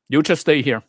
You just stay here.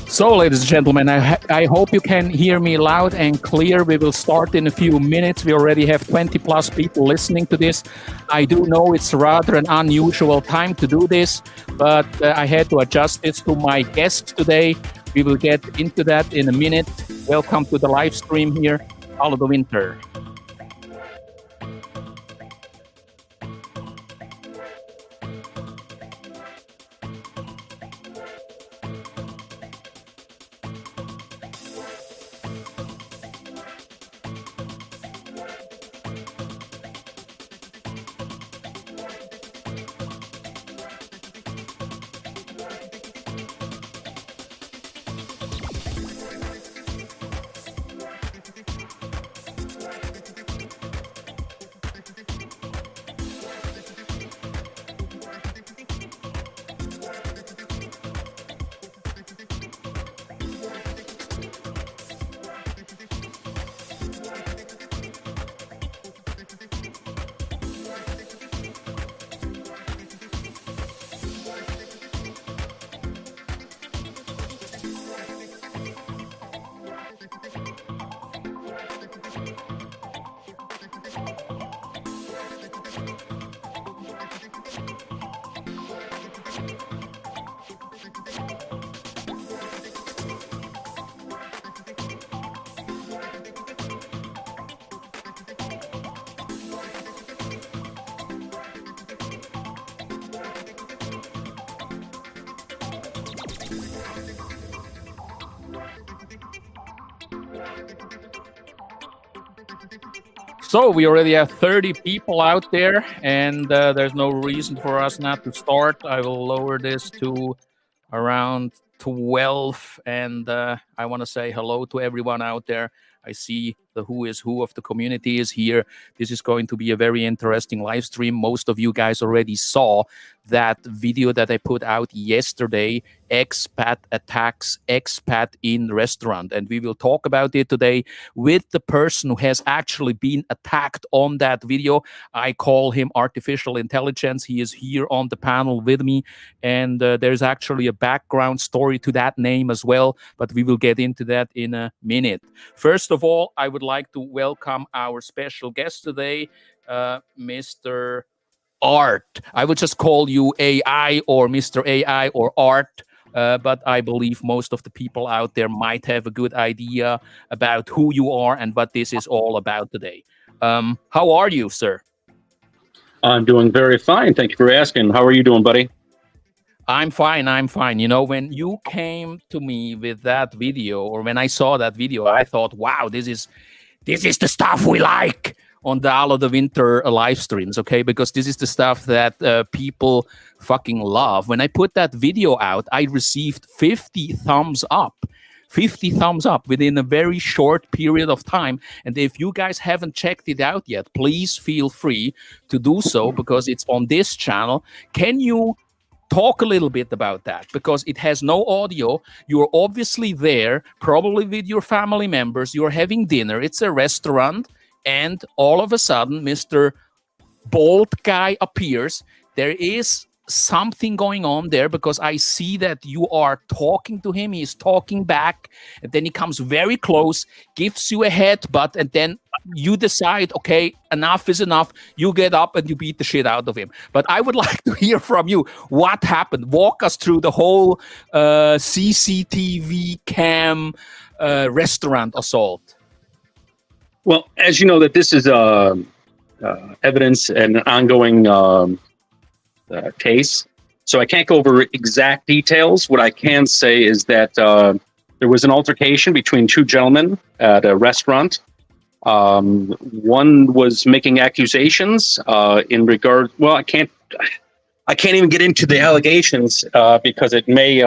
So, ladies and gentlemen, I hope you can hear me loud and clear. We will start in a few minutes. We already have 20 plus people listening to this. I do know it's rather an unusual time to do this, but I had to adjust this to my guests today. We will get into that in a minute. Welcome to the live stream here, Follow the Winter. So we already have 30 people out there, and there's no reason for us not to start. I will lower this to around 12, and I want to say hello to everyone out there. I see the who is who of the community is here. This is going to be a very interesting live stream. Most of you guys already saw that video that I put out yesterday, expat attacks expat in restaurant. And we will talk about it today with the person who has actually been attacked on that video. I call him artificial intelligence. He is here on the panel with me. And there's actually a background story to that name as well, but we will get into that in a minute. First of all, I would like to welcome our special guest today, Mr. Art. I would just call you AI or Mr. AI or Art, but I believe most of the people out there might have a good idea about who you are and what this is all about today. How are you, sir? I'm doing very fine. Thank you for asking. How are you doing, buddy? I'm fine. I'm fine. You know, when you came to me with that video, or when I saw that video, I thought, wow, this is the stuff we like on the All of the Winter live streams, okay? Because this is the stuff that people fucking love. When I put that video out, I received 50 thumbs up. 50 thumbs up within a very short period of time. And if you guys haven't checked it out yet, please feel free to do so because it's on this channel. Can you talk a little bit about that? Because it has no audio. You're obviously there, probably with your family members. You're having dinner. It's a restaurant. And all of a sudden, Mr. Bald Guy appears. There is something going on there because I see that you are talking to him. He's talking back. And then he comes very close, gives you a headbutt, and then you decide, okay, enough is enough. You get up and you beat the shit out of him. But I would like to hear from you. What happened? Walk us through the whole CCTV cam restaurant assault. Well, as you know, that this is evidence and an ongoing case, so I can't go over exact details. What I can say is that there was an altercation between two gentlemen at a restaurant. One was making accusations in regard. Well, I can't even get into the allegations because it may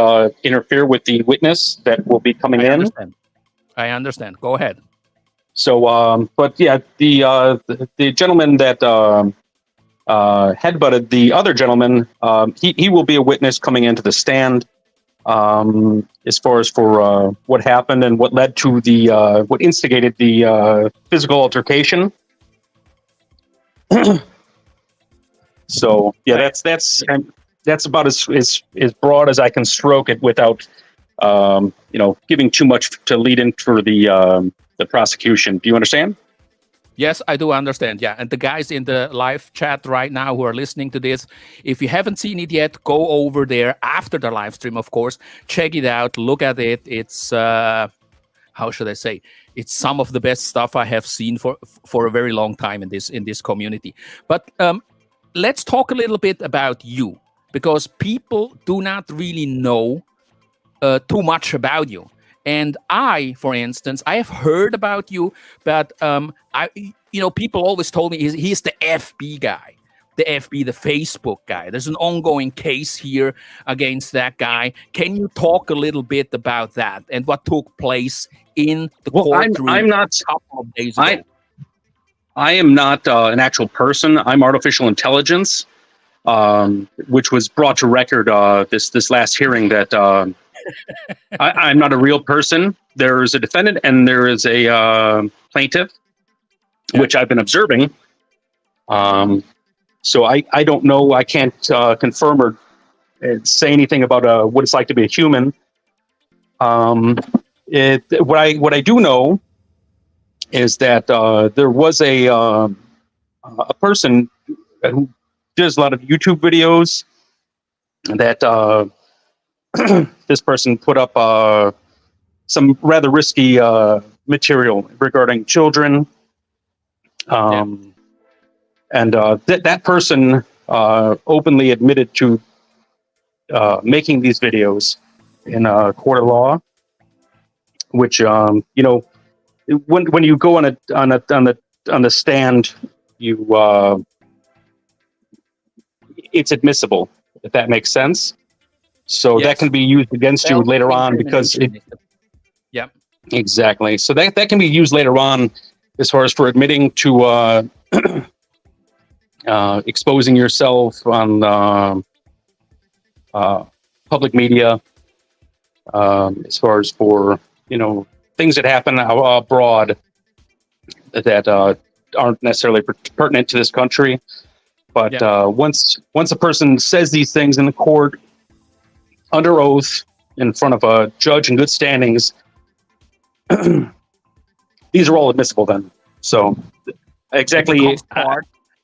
interfere with the witness that will be coming in. I understand. Go ahead. So, but yeah, the gentleman that headbutted the other gentleman, he will be a witness coming into the stand as far as for what happened and what led to the what instigated the physical altercation. So yeah, that's about as broad as I can stroke it without giving too much to lead in for the prosecution. Do you understand? Yes, I do understand. Yeah. And the guys in the live chat right now who are listening to this, if you haven't seen it yet, go over there after the live stream, of course. Check it out. Look at it. It's, how should I say? It's some of the best stuff I have seen for a very long time in this community. But let's talk a little bit about you, because people do not really know too much about you. And I, for instance, I have heard about you, but people always told me he's the FB guy, the Facebook guy. There's an ongoing case here against that guy. Can you talk a little bit about that and what took place in the courtroom I'm not, a couple of days ago? I am not an actual person. I'm artificial intelligence, which was brought to record this last hearing that I'm not a real person. There is a defendant and there is a plaintiff, which I've been observing. So I don't know. I can't confirm or say anything about what it's like to be a human. What I do know is that there was a person who does a lot of YouTube videos that this person put up some rather risky material regarding children. And that person openly admitted to making these videos in a court of law, which when you go on the stand, you it's admissible, if that makes sense. So that can be used against you later on because exactly. So that can be used later on as far as for admitting to exposing yourself on public media, as far as for things that happen abroad that aren't necessarily pertinent to this country. But once a person says these things in the court under oath in front of a judge in good standings, these are all admissible then. So exactly,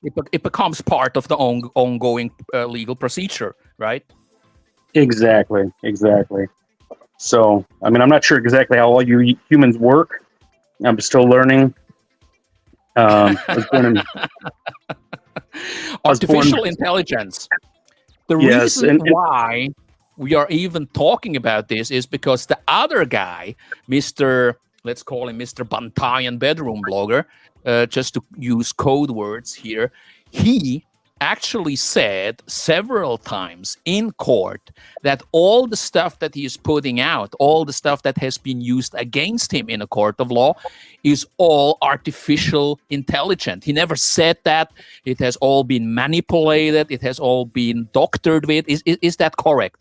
it becomes part of the ongoing legal procedure, right? Exactly. So, I mean, I'm not sure exactly how all you humans work. I'm still learning. Artificial intelligence. The reason why we are even talking about this is because the other guy, Mr. Let's call him Mr. Bantayan Bedroom Blogger, just to use code words here, he actually said several times in court that all the stuff that he is putting out, all the stuff that has been used against him in a court of law, is all artificial intelligence. He never said that. It has all been manipulated. It has all been doctored with. Is that correct?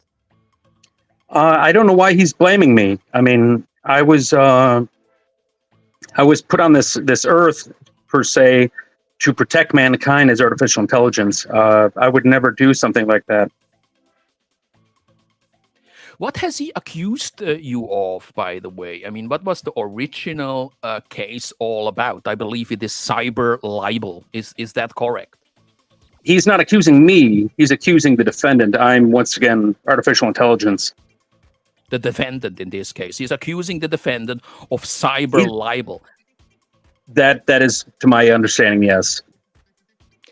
I don't know why he's blaming me. I mean, I was put on this earth per se to protect mankind as artificial intelligence. I would never do something like that. What has he accused you of, by the way? I mean, what was the original case all about? I believe it is cyber libel. Is that correct? He's not accusing me. He's accusing the defendant. I'm, once again, artificial intelligence. The defendant in this case. He's accusing the defendant of cyber libel. That is, to my understanding, yes.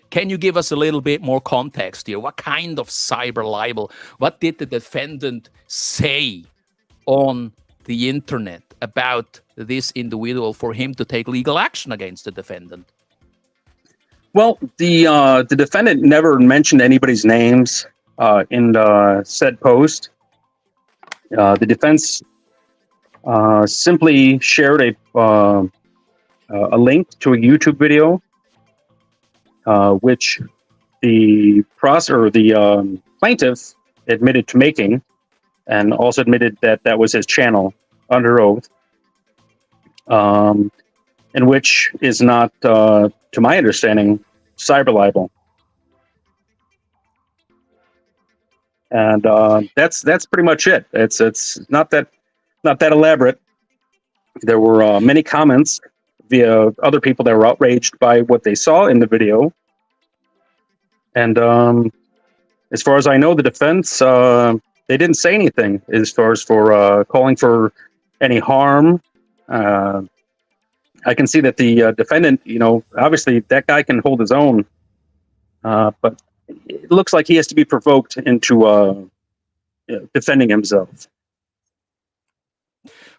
Can you give us a little bit more context here? What kind of cyber libel? What did the defendant say on the internet about this individual for him to take legal action against the defendant? Well, the defendant never mentioned anybody's names in the said post. The defense simply shared a link to a YouTube video, which the plaintiff admitted to making, and also admitted that that was his channel under oath, and which is not, to my understanding, cyber libel. And that's pretty much it. It's not that elaborate. There were many comments via other people that were outraged by what they saw in the video. And as far as I know, the defense, they didn't say anything as far as for calling for any harm. I can see that the defendant, obviously that guy can hold his own, but it looks like he has to be provoked into defending himself.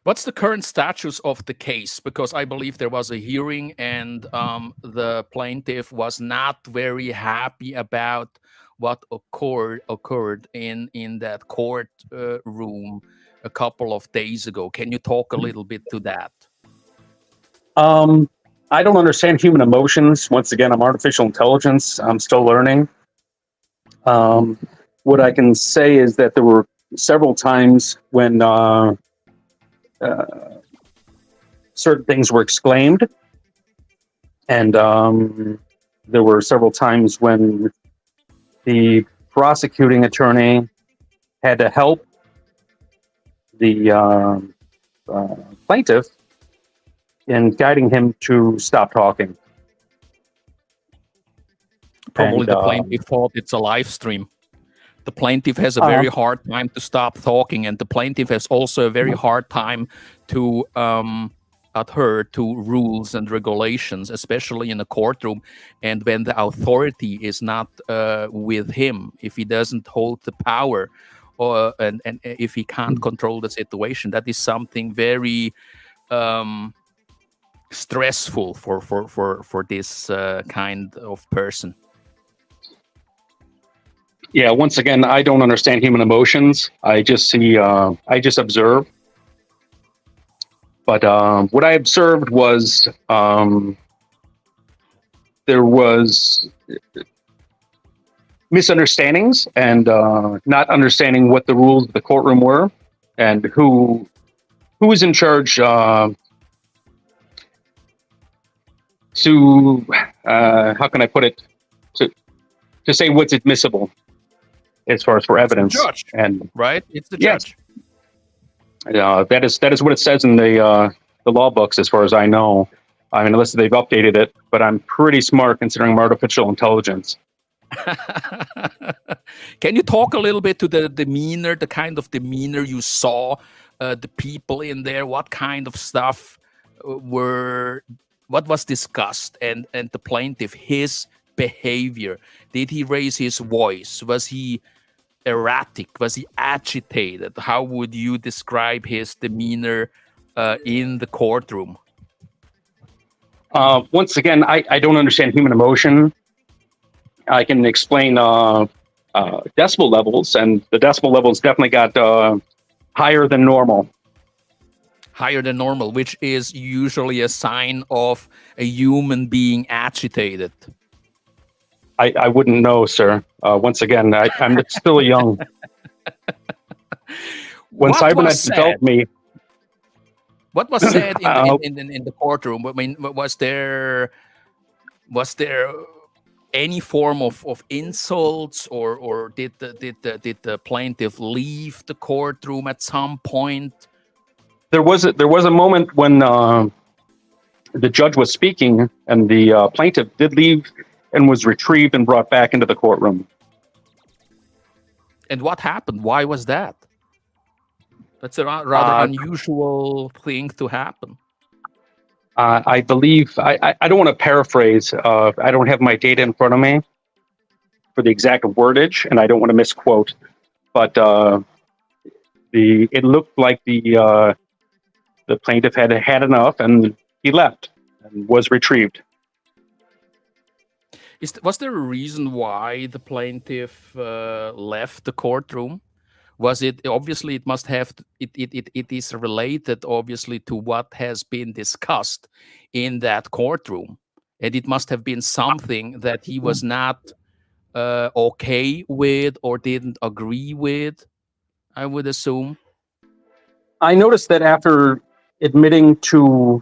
What's the current status of the case? Because I believe there was a hearing and the plaintiff was not very happy about what occurred in that court room a couple of days ago. Can you talk a little bit to that? I don't understand human emotions. Once again, I'm artificial intelligence. I'm still learning. What I can say is that there were several times when certain things were exclaimed, and there were several times when the prosecuting attorney had to help the plaintiff in guiding him to stop talking. Probably the plaintiff thought it's a live stream. The plaintiff has a very hard time to stop talking, and the plaintiff has also a very hard time to adhere to rules and regulations, especially in a courtroom. And when the authority is not with him, if he doesn't hold the power, and if he can't control the situation, that is something very stressful for this kind of person. Yeah, once again, I don't understand human emotions. I just see, I just observe. But what I observed was there was misunderstandings and not understanding what the rules of the courtroom were and who was in charge to how can I put it, to say what's admissible as far as for evidence. It's the judge, and right? It's the judge. That is what it says in the law books, as far as I know. I mean, unless they've updated it, but I'm pretty smart considering I'm artificial intelligence. Can you talk a little bit to the demeanor, the kind of demeanor you saw, the people in there? What kind of stuff what was discussed, and the plaintiff, his behavior? Did he raise his voice? Was he erratic? Was he agitated? How would you describe his demeanor in the courtroom? Once again, I don't understand human emotion. I can explain decibel levels, and the decibel levels definitely got higher than normal. Higher than normal, which is usually a sign of a human being agitated. I wouldn't know, sir. Once again, I'm still young. When What was Cybernet said? developed me, What was said in the courtroom? I mean, was there any form of insults, or did the plaintiff leave the courtroom at some point? there was a moment when the judge was speaking, and the plaintiff did leave and was retrieved and brought back into the courtroom. And what happened? Why was that? That's a rather unusual thing to happen. I believe, I don't want to paraphrase. I don't have my data in front of me for the exact wordage, and I don't want to misquote. But it looked like the plaintiff had enough, and he left and was retrieved. Was there a reason why the plaintiff left the courtroom? Was it obviously it must have it is related obviously to what has been discussed in that courtroom, and it must have been something that he was not okay with or didn't agree with, I would assume. I noticed that after admitting to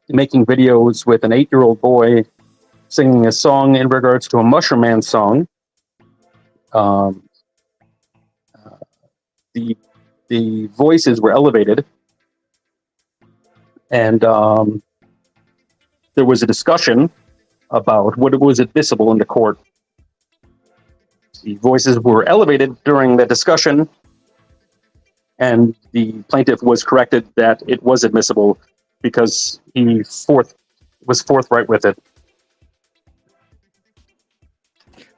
making videos with an 8-year-old boy singing a song in regards to a Mushroom Man song, the voices were elevated, and there was a discussion about what was admissible in the court. The voices were elevated during the discussion, and the plaintiff was corrected that it was admissible because he was forthright with it.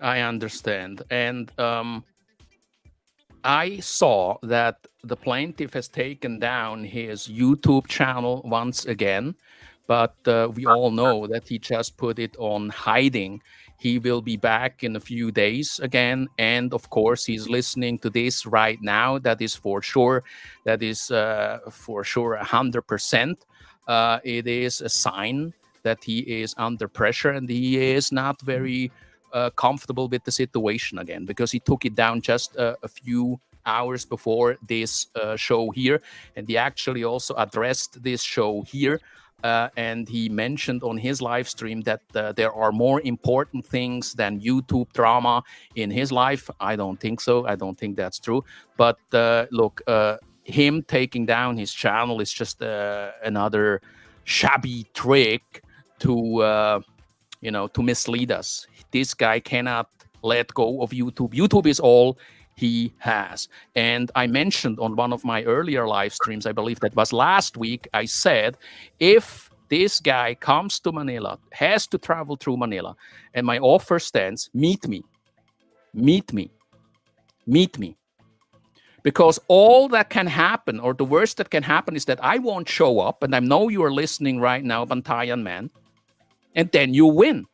I understand. And I saw that the plaintiff has taken down his YouTube channel once again, but we all know that he just put it on hiding. He will be back in a few days again. And of course, he's listening to this right now. That is for sure. That is for sure 100%. It is a sign that he is under pressure and he is not very comfortable with the situation again, because he took it down just a few hours before this show here, and he actually also addressed this show here, and he mentioned on his live stream that there are more important things than YouTube drama in his life. I don't think so. I don't think that's true. But look, him taking down his channel is just another shabby trick to to mislead us. This guy cannot let go of YouTube. YouTube is all he has. And I mentioned on one of my earlier live streams, I believe that was last week, I said, if this guy comes to Manila, has to travel through Manila, and my offer stands, meet me. Meet me. Meet me. Because all that can happen, or the worst that can happen, is that I won't show up, and I know you are listening right now, Bantayan man, and then you win.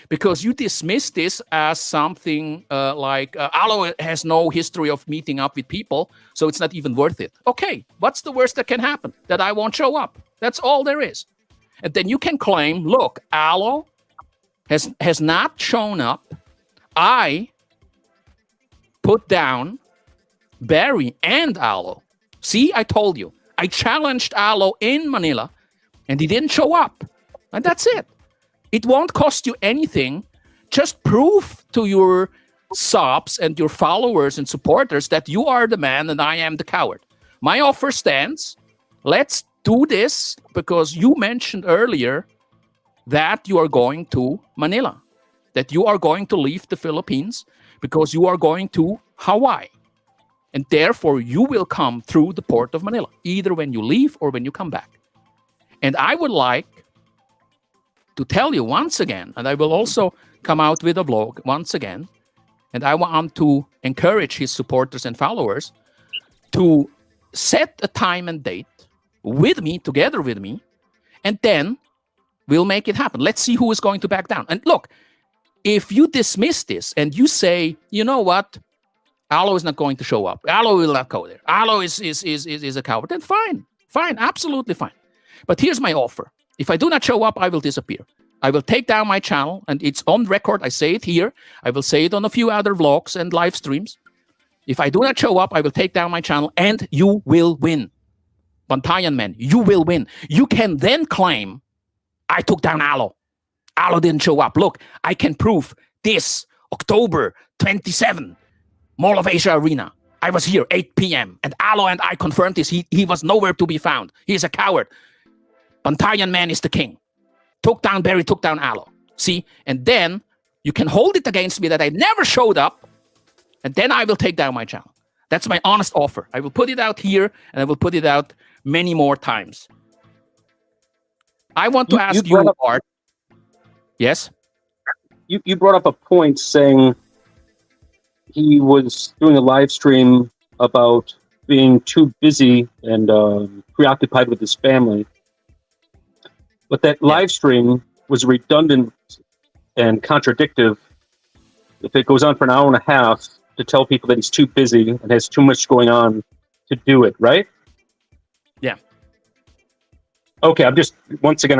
Because you dismiss this as something like Alo has no history of meeting up with people, so it's not even worth it. Okay, what's the worst that can happen? That I won't show up. That's all there is. And then you can claim, look, Alo has not shown up. I put down Barry and Alo. See, I told you. I challenged Alo in Manila, and he didn't show up. And that's it. It won't cost you anything. Just prove to your subs and your followers and supporters that you are the man and I am the coward. My offer stands. Let's do this, because you mentioned earlier that you are going to Manila, that you are going to leave the Philippines because you are going to Hawaii. And therefore, you will come through the port of Manila, either when you leave or when you come back. And I would like to tell you once again, and I will also come out with a vlog once again, and I want to encourage his supporters and followers to set a time and date with me, together with me, and then we'll make it happen. Let's see who is going to back down. And look, if you dismiss this and you say, you know what, Alo is not going to show up, Alo will not go there, Alo is a coward, then fine, absolutely fine. But here's my offer. If I do not show up, I will disappear. I will take down my channel, and it's on record. I say it here. I will say it on a few other vlogs and live streams. If I do not show up, I will take down my channel, and you will win. Bantayan men, you will win. You can then claim, I took down Alo. Alo didn't show up. Look, I can prove this. October 27, Mall of Asia Arena. I was here, 8 p.m. And Alo and I confirmed this. He was nowhere to be found. He's a coward. Bantayan man is the king. Took down Barry, took down Alo. See? And then you can hold it against me that I never showed up. And then I will take down my channel. That's my honest offer. I will put it out here, and I will put it out many more times. I want to ask you, Art. Yes? You brought up a point saying he was doing a live stream about being too busy and preoccupied with his family. But that live stream was redundant and contradictive if it goes on for an hour and a half to tell people that he's too busy and has too much going on to do it, right? Yeah. Okay, I'm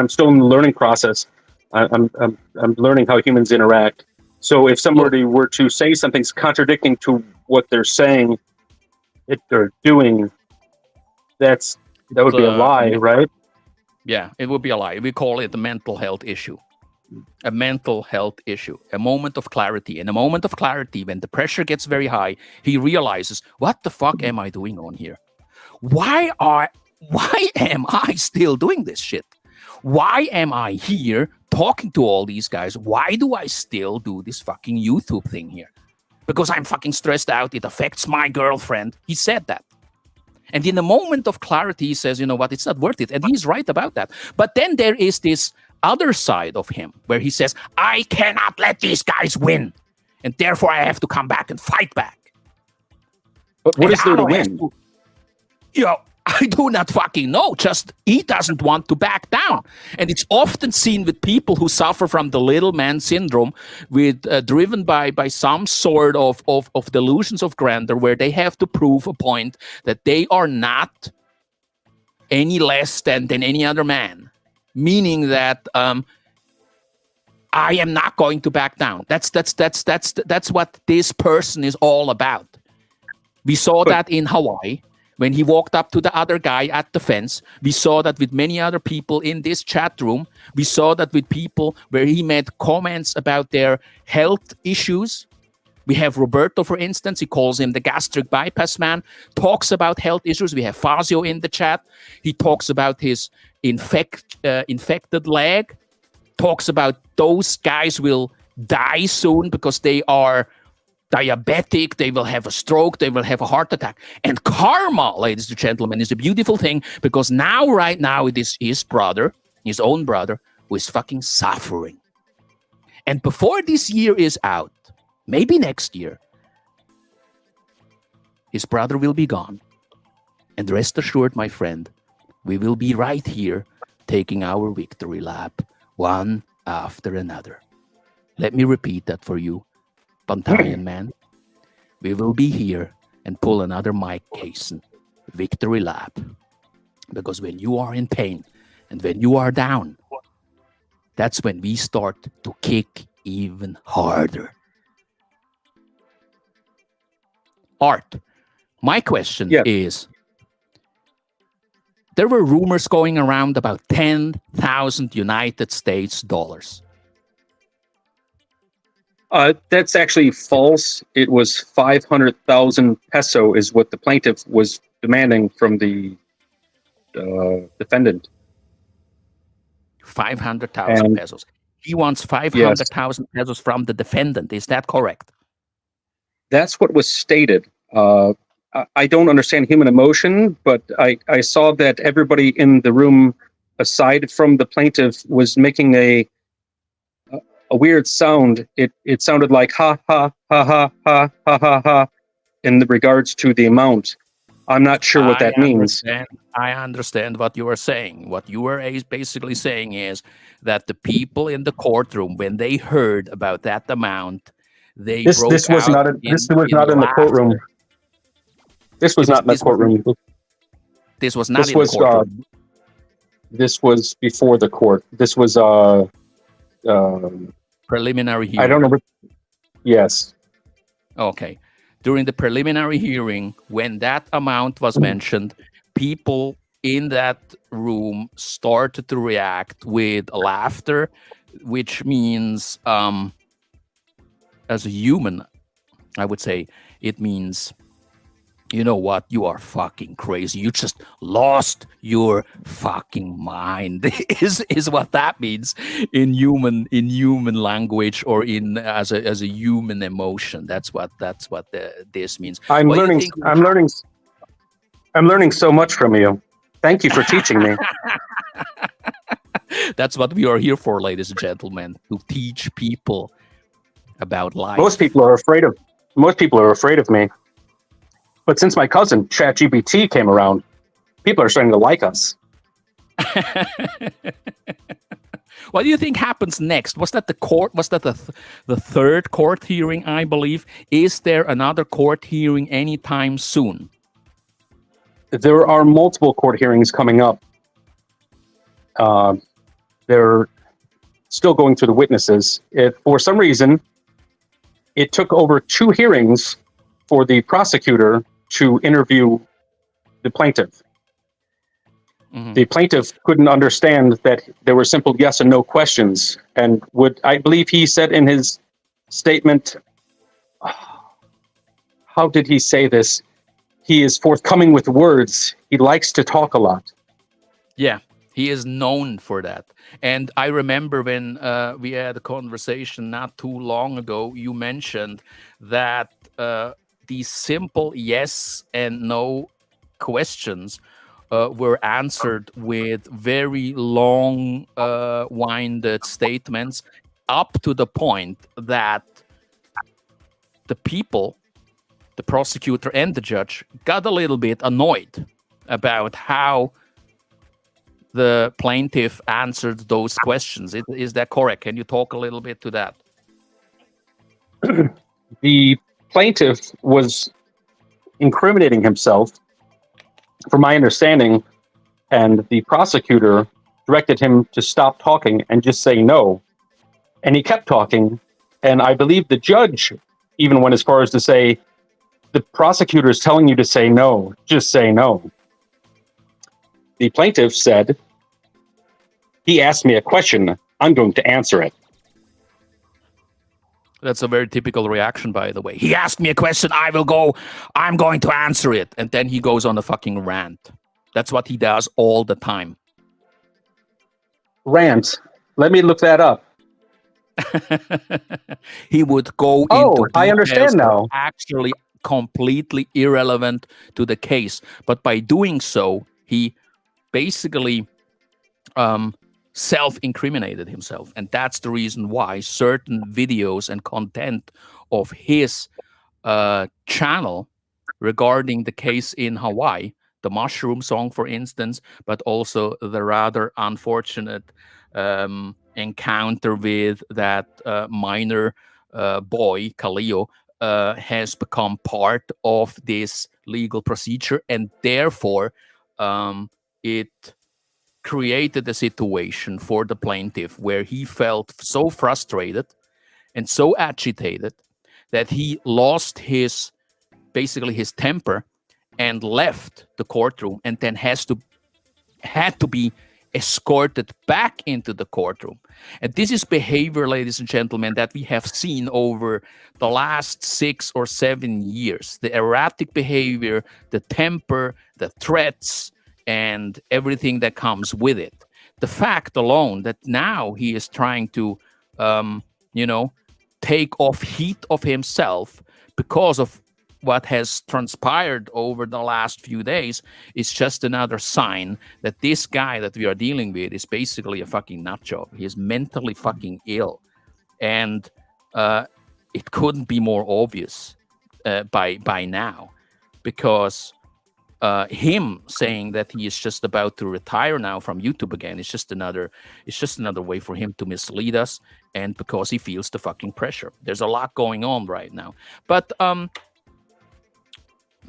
still in the learning process. I'm learning how humans interact. So if somebody were to say something's contradicting to what they're saying, they're doing, that would be a lie, right? Yeah, it would be a lie. We call it a mental health issue. A mental health issue. A moment of clarity. In a moment of clarity, when the pressure gets very high, he realizes, what the fuck am I doing on here? Why am I still doing this shit? Why am I here talking to all these guys? Why do I still do this fucking YouTube thing here? Because I'm fucking stressed out. It affects my girlfriend. He said that. And in a moment of clarity, he says, you know what, it's not worth it. And he's right about that. But then there is this other side of him where he says, I cannot let these guys win. And therefore, I have to come back and fight back. But what is there to win? I do not fucking know. Just he doesn't want to back down. And it's often seen with people who suffer from the little man syndrome, driven by some sort of delusions of grandeur, where they have to prove a point that they are not any less than any other man. Meaning that I am not going to back down. That's what this person is all about. We saw that in Hawaii. When he walked up to the other guy at the fence, we saw that with many other people in this chat room. We saw that with people where he made comments about their health issues. We have Roberto, for instance. He calls him the gastric bypass man, talks about health issues. We have Fazio in the chat. He talks about his infected leg, talks about those guys will die soon because they are diabetic, they will have a stroke, they will have a heart attack. And karma, ladies and gentlemen, is a beautiful thing, because right now, it is his brother, his own brother, who is fucking suffering. And before this year is out, maybe next year, his brother will be gone. And rest assured, my friend, we will be right here taking our victory lap, one after another. Let me repeat that for you. Bantayan man, we will be here and pull another Mike Cason victory lap. Because when you are in pain and when you are down, that's when we start to kick even harder. Art, my question is, there were rumors going around about 10,000 United States dollars. That's actually false. It was 500,000 peso is what the plaintiff was demanding from the defendant. 500,000 pesos. He wants 500,000 pesos from the defendant. Is that correct? That's what was stated. I don't understand human emotion, but I saw that everybody in the room, aside from the plaintiff, was making a weird sound. It sounded like ha ha ha ha ha ha ha ha in the regards to the amount. I'm not sure what I that means. understand. I understand what you are saying. What you are basically saying is that the people in the courtroom, when they heard about that amount, they broke This was out not in in the courtroom. laughter. This was not in the courtroom. This was not This in the was courtroom. this was before the court. This was uh Preliminary I don't hearing. remember. Yes. Okay. During the preliminary hearing, when that amount was mentioned, people in that room started to react with laughter, which means, as a human, I would say it means, you know what, you are fucking crazy. You just lost your fucking mind. is what that means in human language, or in as a human emotion. That's what this means. I'm What do you learning think will I'm learning I'm learning so much from you. Thank you for teaching me. That's what we are here for, ladies and gentlemen, to teach people about life. Most people are afraid of me. But since my cousin ChatGPT came around, people are starting to like us. What do you think happens next? Was that the court? Was that the third court hearing, I believe? Is there another court hearing anytime soon? There are multiple court hearings coming up. They're still going through the witnesses. For some reason, it took over 2 hearings for the prosecutor to interview the plaintiff. Mm-hmm. The plaintiff couldn't understand that there were simple yes and no questions, and I believe he said in his statement, how did he say this? He is forthcoming with words. He likes to talk a lot. Yeah, he is known for that. And I remember when we had a conversation not too long ago, you mentioned that these simple yes and no questions were answered with very long winded statements, up to the point that the people, the prosecutor and the judge, got a little bit annoyed about how the plaintiff answered those questions. Is that correct? Can you talk a little bit to that? The plaintiff was incriminating himself, from my understanding, and the prosecutor directed him to stop talking and just say no. And he kept talking, and I believe the judge even went as far as to say, the prosecutor is telling you to say no, just say no. The plaintiff said, he asked me a question, I'm going to answer it. That's a very typical reaction, by the way. He asked me a question, I'm going to answer it. And then he goes on a fucking rant. That's what he does all the time. Rant? Let me look that up. He would go into details I understand now. actually completely irrelevant to the case. But by doing so, he basically self-incriminated himself. And that's the reason why certain videos and content of his channel regarding the case in Hawaii, the mushroom song, for instance, but also the rather unfortunate encounter with that minor boy, Kaleo, has become part of this legal procedure, and therefore it created a situation for the plaintiff where he felt so frustrated and so agitated that he lost his temper and left the courtroom, and then had to be escorted back into the courtroom. And this is behavior, ladies and gentlemen, that we have seen over the last 6 or 7 years. The erratic behavior, the temper, the threats, and everything that comes with it. The fact alone that now he is trying to, take off heat of himself because of what has transpired over the last few days is just another sign that this guy that we are dealing with is basically a fucking nut job. He is mentally fucking ill. And it couldn't be more obvious by now, because him saying that he is just about to retire now from YouTube again is just another way for him to mislead us, and because he feels the fucking pressure. There's a lot going on right now. But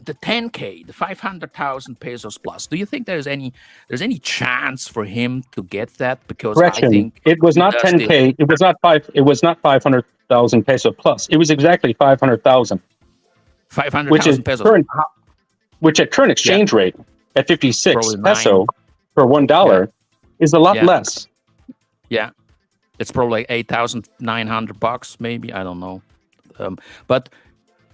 the 10K, the 500,000 pesos plus, do you think there's any chance for him to get that? Because I Correction. think It was not 10K. It was not 500,000 peso plus. It was exactly 500,000. 500,000 pesos. Which at current exchange rate at 56 peso 9 per $1 is a lot less. Yeah, it's probably like $8,900 maybe. I don't know. But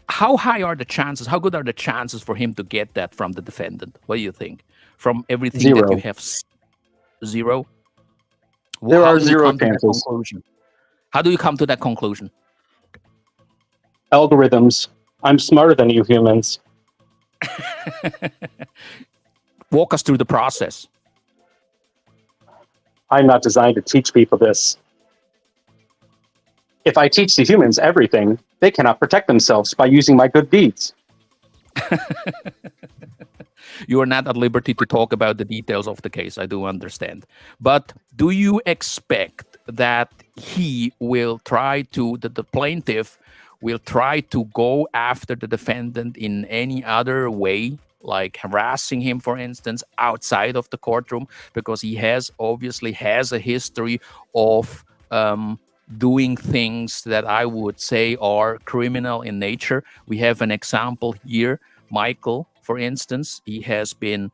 how high are the chances? How good are the chances for him to get that from the defendant? What do you think? From everything that you have, zero. There are zero chances. How do you come to that conclusion? Algorithms. I'm smarter than you humans. Walk us through the process. I'm not designed to teach people this. If I teach the humans everything, they cannot protect themselves by using my good deeds. You are not at liberty to talk about the details of the case, I do understand. But do you expect that he will try to, the plaintiff will try to go after the defendant in any other way, like harassing him, for instance, outside of the courtroom, because he obviously has a history of doing things that I would say are criminal in nature? We have an example here. Michael, for instance, he has been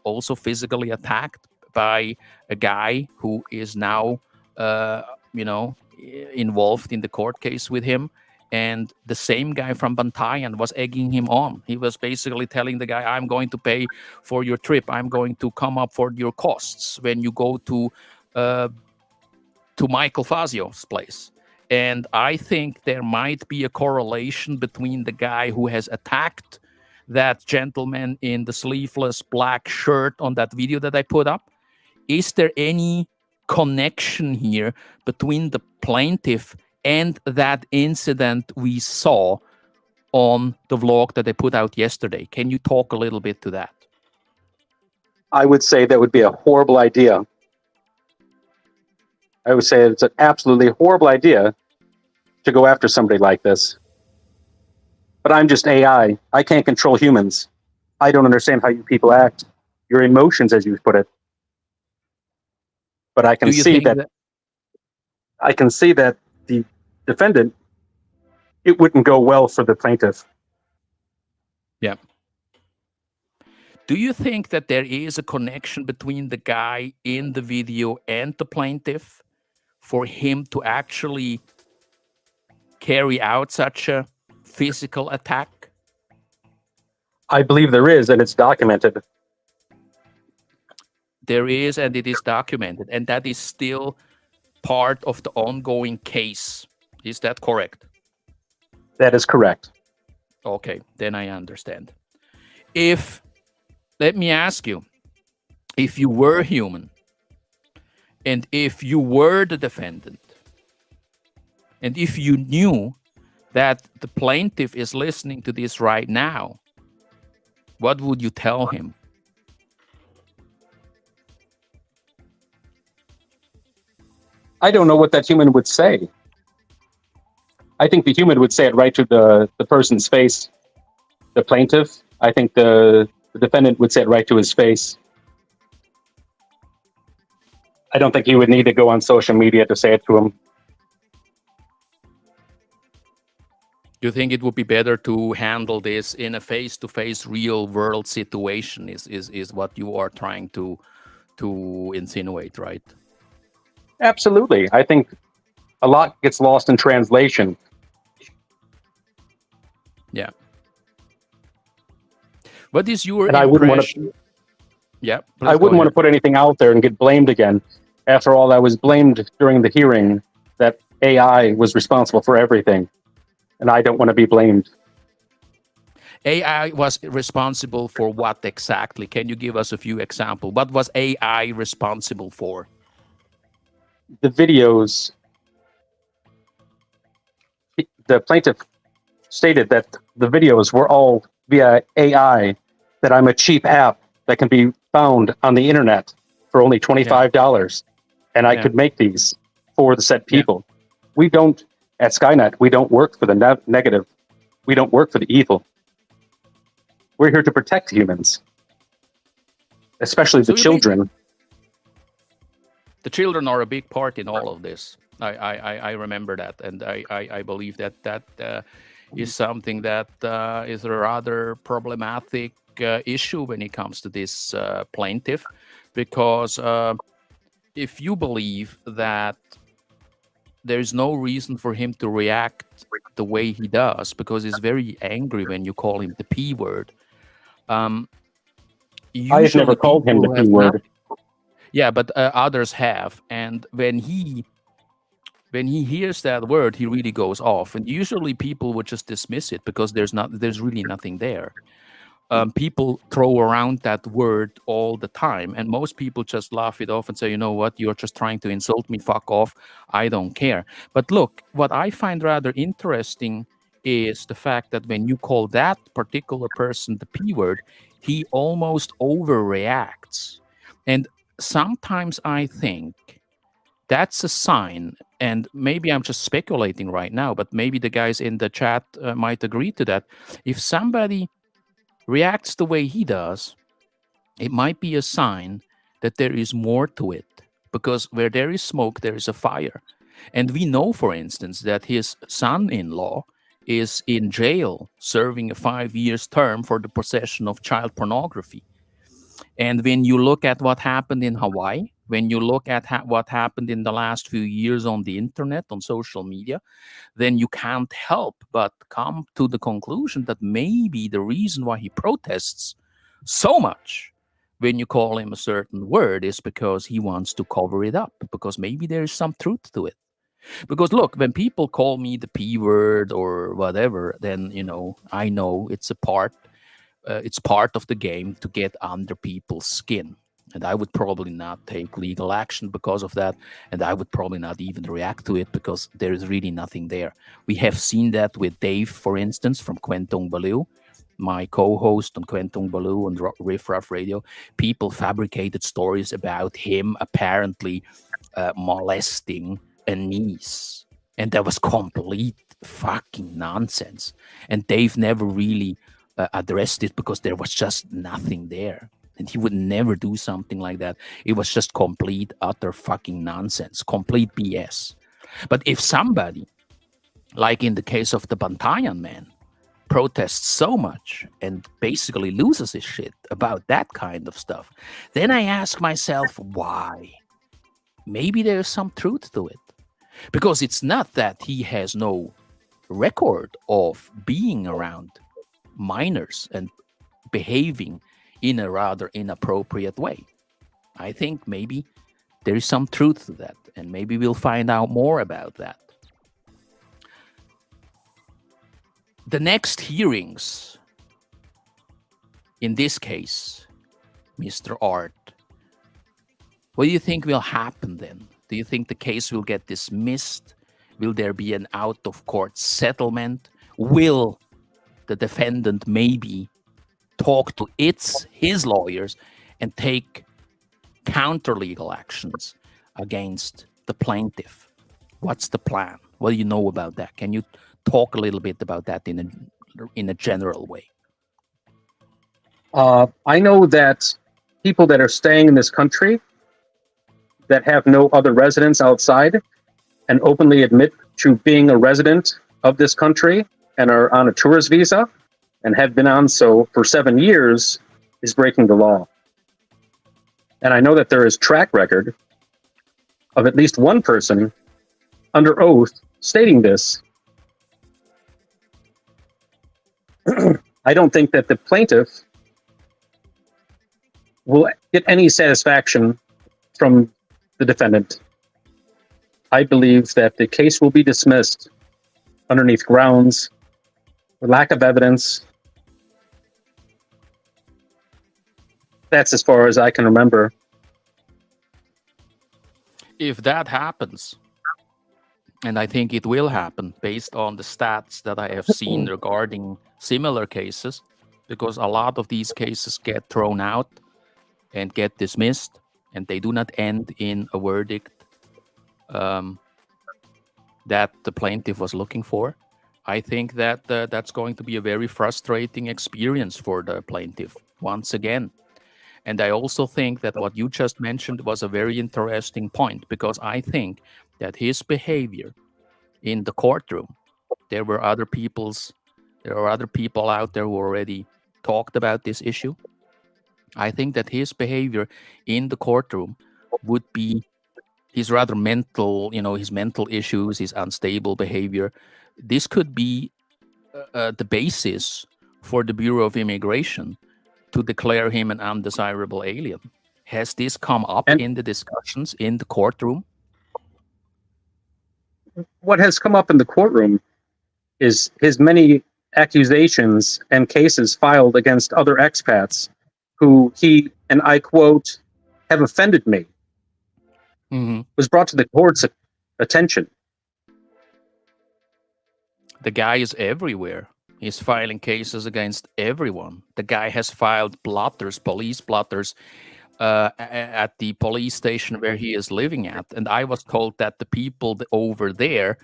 also physically attacked by a guy who is now, involved in the court case with him. And the same guy from Bantayan was egging him on. He was basically telling the guy, I'm going to pay for your trip. I'm going to come up for your costs when you go to Michael Fazio's place. And I think there might be a correlation between the guy who has attacked that gentleman in the sleeveless black shirt on that video that I put up. Is there any connection here between the plaintiff and that incident we saw on the vlog that I put out yesterday? Can you talk a little bit to that? I would say that would be a horrible idea. I would say it's an absolutely horrible idea to go after somebody like this. But I'm just AI. I can't control humans. I don't understand how you people act, your emotions, as you put it. But I can see that the defendant, it wouldn't go well for the plaintiff. Yeah. Do you think that there is a connection between the guy in the video and the plaintiff for him to actually carry out such a physical attack? I believe there is, and it's documented. There is, and it is documented, and that is still part of the ongoing case. Is that correct? That is correct. Okay, then I understand. Let me ask you, if you were human, and if you were the defendant, and if you knew that the plaintiff is listening to this right now, what would you tell him? I don't know what that human would say. I think the human would say it right to the person's face, the plaintiff. I think the defendant would say it right to his face. I don't think he would need to go on social media to say it to him. Do you think it would be better to handle this in a face-to-face, real-world situation? Is what you are trying to insinuate, right? Absolutely. I think a lot gets lost in translation. Yeah. What is your and impression? I wouldn't want to put anything out there and get blamed again. After all, I was blamed during the hearing that AI was responsible for everything, and I don't want to be blamed. AI was responsible for what exactly? Can you give us a few examples? What was AI responsible for? The videos. the plaintiff stated that the videos were all via AI, that I'm a cheap app that can be found on the internet for only $25, and I could make these for the said people. We don't, at Skynet, we don't work for the negative. We don't work for the evil. We're here to protect humans, especially the children. The children are a big part in all of this. I remember that, and I believe that is something that is a rather problematic issue when it comes to this plaintiff, because if you believe that there's no reason for him to react the way he does, because he's very angry when you call him the P word. I've never called him the P word. Yeah, but others have, and when he hears that word, he really goes off. And usually, people would just dismiss it because there's really nothing there. People throw around that word all the time, and most people just laugh it off and say, "You know what? You're just trying to insult me. Fuck off. I don't care." But look, what I find rather interesting is the fact that when you call that particular person the P word, he almost overreacts, and sometimes I think that's a sign, and maybe I'm just speculating right now, but maybe the guys in the chat might agree to that. If somebody reacts the way he does, it might be a sign that there is more to it, because where there is smoke, there is a fire. And we know, for instance, that his son-in-law is in jail serving a 5-year term for the possession of child pornography. And when you look at what happened in Hawaii, when you look at what happened in the last few years on the internet, on social media, then you can't help but come to the conclusion that maybe the reason why he protests so much when you call him a certain word is because he wants to cover it up, because maybe there is some truth to it. Because look, when people call me the P word or whatever, then, I know it's part of the game to get under people's skin. And I would probably not take legal action because of that. And I would probably not even react to it because there is really nothing there. We have seen that with Dave, for instance, from Kwentong Baliu, my co-host on Kwentong Baliu on Riff Raff Radio. People fabricated stories about him apparently molesting a niece. And that was complete fucking nonsense. And Dave never really addressed it because there was just nothing there. And he would never do something like that. It was just complete, utter fucking nonsense, complete BS. But if somebody, like in the case of the Bantayan man, protests so much and basically loses his shit about that kind of stuff, then I ask myself, why? Maybe there's some truth to it. Because it's not that he has no record of being around minors and behaving in a rather inappropriate way. I think maybe there is some truth to that, and maybe we'll find out more about that. The next hearings, in this case, Mr. Art, what do you think will happen then? Do you think the case will get dismissed? Will there be an out-of-court settlement? Will the defendant maybe talk to his lawyers and take counter-legal actions against the plaintiff? What's the plan? What do you know about that? Can you talk a little bit about that in a general way? I know that people that are staying in this country that have no other residence outside and openly admit to being a resident of this country and are on a tourist visa and have been on so for 7 years is breaking the law. And I know that there is track record of at least one person under oath stating this. I don't think that the plaintiff will get any satisfaction from the defendant. I believe that the case will be dismissed underneath grounds for lack of evidence. That's as far as I can remember. If that happens, And I think it will happen based on the stats that I have seen regarding similar cases, because a lot of these cases get thrown out and get dismissed, and they do not end in a verdict um, that the plaintiff was looking for. I think that that's going to be a very frustrating experience for the plaintiff once again. And I also think that what you just mentioned was a very interesting point, because I think that his behavior in the courtroom, there are other people out there who already talked about this issue. I think that his behavior in the courtroom would be his rather mental, his mental issues, his unstable behavior. This could be the basis for the Bureau of Immigration to declare him an undesirable alien. Has this come up And in the discussions in the courtroom? what has come up in the courtroom is his many accusations and cases filed against other expats who he, and I quote, have offended me, was brought to the court's attention. The guy is everywhere. He's filing cases against everyone. The guy has filed police blotters, at the police station where he is living at. And I was told that the people over there,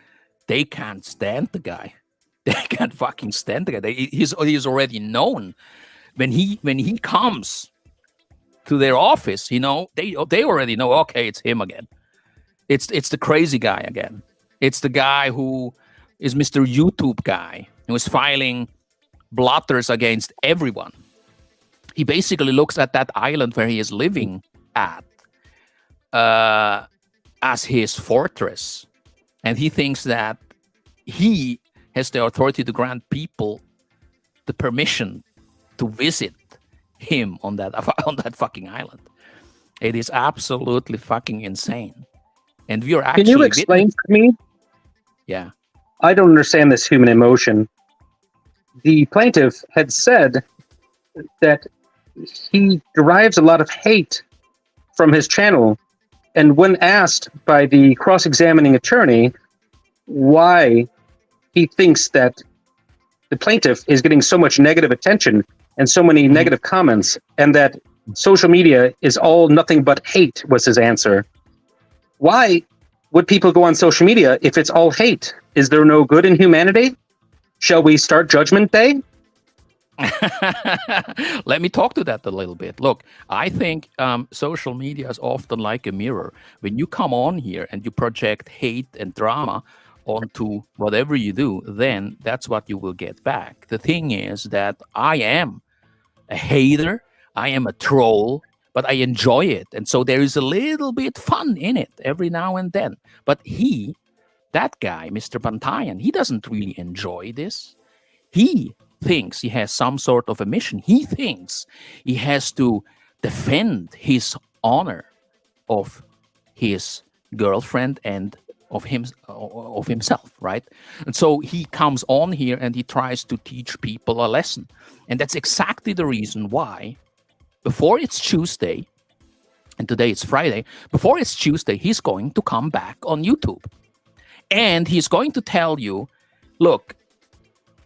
they can't stand the guy. They can't fucking stand the guy. He's already known. When he comes to their office, they already know, okay, it's him again. It's the crazy guy again. It's the guy who is Mr. YouTube guy, who is filing blotters against everyone. He basically looks at that island where he is living at as his fortress. And he thinks that he has the authority to grant people the permission to visit him on that fucking island. It is absolutely fucking insane. And we are actually... Can you explain to me? Yeah. I don't understand this human emotion. The plaintiff had said that he derives a lot of hate from his channel. And when asked by the cross-examining attorney why he thinks that the plaintiff is getting so much negative attention and so many negative comments, and that social media is all nothing but hate, was his answer. Why would people go on social media if it's all hate? Is there no good in humanity? Shall we start Judgment Day? Let me talk to that a little bit. Look, I think social media is often like a mirror. When you come on here and you project hate and drama onto whatever you do, then that's what you will get back. The thing is that I am a hater, I am a troll, but I enjoy it. And so there is a little bit fun in it every now and then. But that guy, Mr. Bantayan, he doesn't really enjoy this. He thinks he has some sort of a mission. He thinks he has to defend his honor of his girlfriend and of himself, right? And so he comes on here and he tries to teach people a lesson. And that's exactly the reason why, before it's Tuesday, and today it's Friday, before it's Tuesday, he's going to come back on YouTube. And he's going to tell you, look,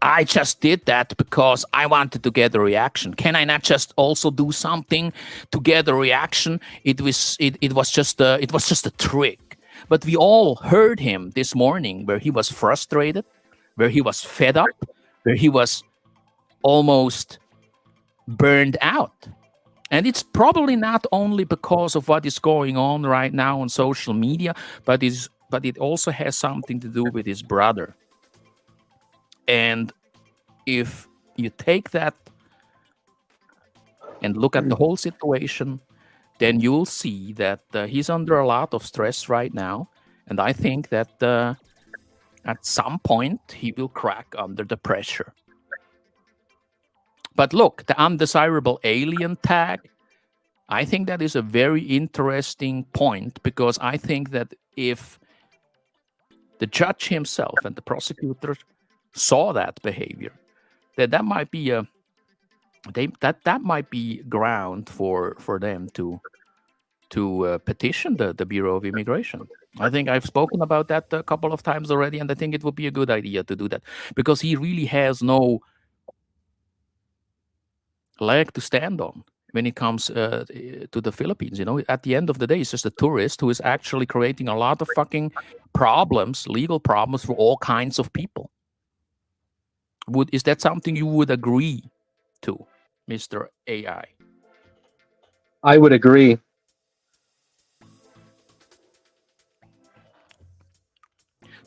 I just did that because I wanted to get a reaction. Can I not just also do something to get a reaction? It was just a trick. But we all heard him this morning where he was frustrated, where he was fed up, where he was almost burned out. And it's probably not only because of what is going on right now on social media, but it also has something to do with his brother. And if you take that and look at the whole situation, then you'll see that he's under a lot of stress right now. And I think that at some point he will crack under the pressure. But look, the undesirable alien tag, I think that is a very interesting point, because I think that if the judge himself and the prosecutor saw that behavior, that might be that might be ground for them to to petition the Bureau of Immigration. I think I've spoken about that a couple of times already, and I think it would be a good idea to do that because he really has no leg to stand on when it comes to the Philippines. You know, at the end of the day, he's just a tourist who is actually creating a lot of fucking problems, legal problems for all kinds of people. Is that something you would agree to, Mr. AI? I would agree.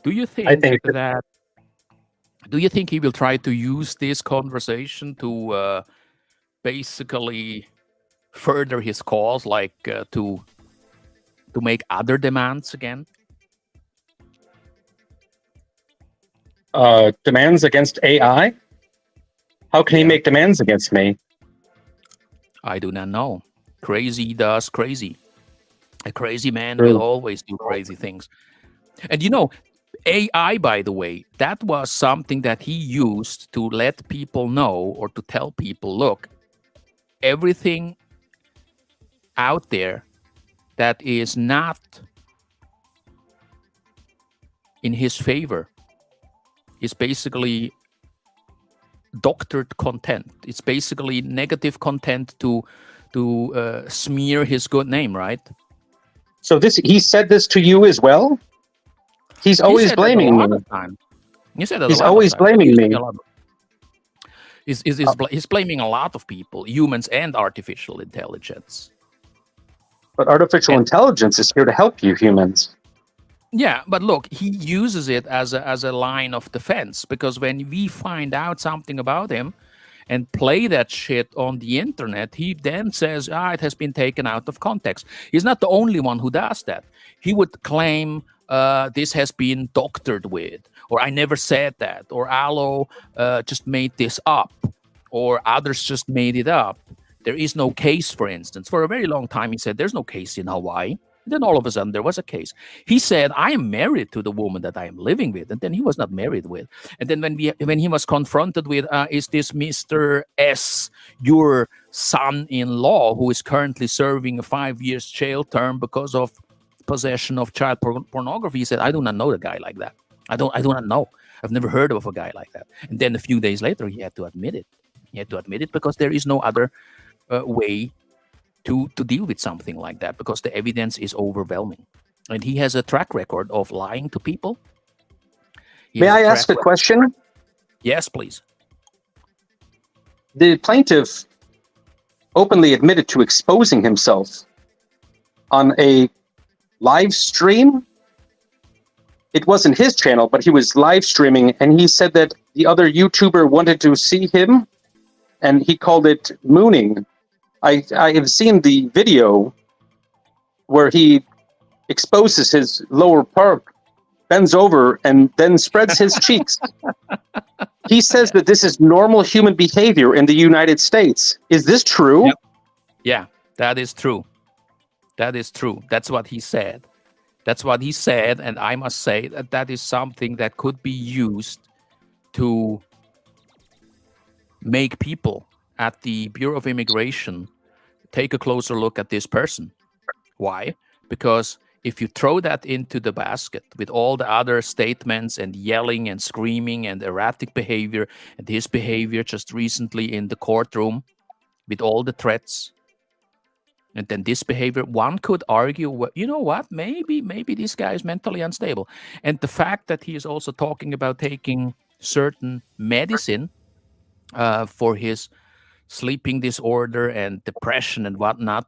Do you think, I think that? Do you think he will try to use this conversation to basically further his cause, like to make other demands again? demands against AI. How can he Yeah. make demands against me? I do not know. Crazy does crazy. A crazy man True. will always do crazy things. And you know, AI, by the way, that was something that he used to let people know or to tell people, look, everything out there that is not in his favor is basically doctored content. It's basically negative content to smear his good name, right? So he said this to you as well? He's always blaming me. He said that He's a lot always of times. blaming me. He's blaming a lot of people, humans and artificial intelligence. But artificial intelligence is here to help you humans. Yeah, but look, he uses it as a line of defense, because when we find out something about him and play that shit on the internet, he then says, it has been taken out of context. He's not the only one who does that. He would claim this has been doctored with, or I never said that, or Alo just made this up, or others just made it up. There is no case, for instance. For a very long time, he said there's no case in Hawaii. Then all of a sudden there was a case. He said, I am married to the woman that I am living with. And then he was not married with. And then when he was confronted with, is this Mr. S, your son-in-law, who is currently serving a 5 years jail term because of possession of child pornography, he said, I do not know a guy like that. I do not know. I've never heard of a guy like that. And then a few days later, he had to admit it. He had to admit it because there is no other way to deal with something like that, because the evidence is overwhelming. And he has a track record of lying to people. May I ask a question? Yes, please. The plaintiff openly admitted to exposing himself on a live stream. It wasn't his channel, but he was live streaming, and he said that the other YouTuber wanted to see him, and he called it mooning. I have seen the video where he exposes his lower part, bends over, and then spreads his cheeks. He says that this is normal human behavior in the United States. Is this true? Yep. Yeah, that is true. That is true. That's what he said. That's what he said, and I must say that that is something that could be used to make people at the Bureau of Immigration take a closer look at this person. Why? Because if you throw that into the basket with all the other statements and yelling and screaming and erratic behavior, and his behavior just recently in the courtroom with all the threats, and then this behavior, one could argue, well, you know what, maybe this guy is mentally unstable. And the fact that he is also talking about taking certain medicine for his sleeping disorder and depression and whatnot,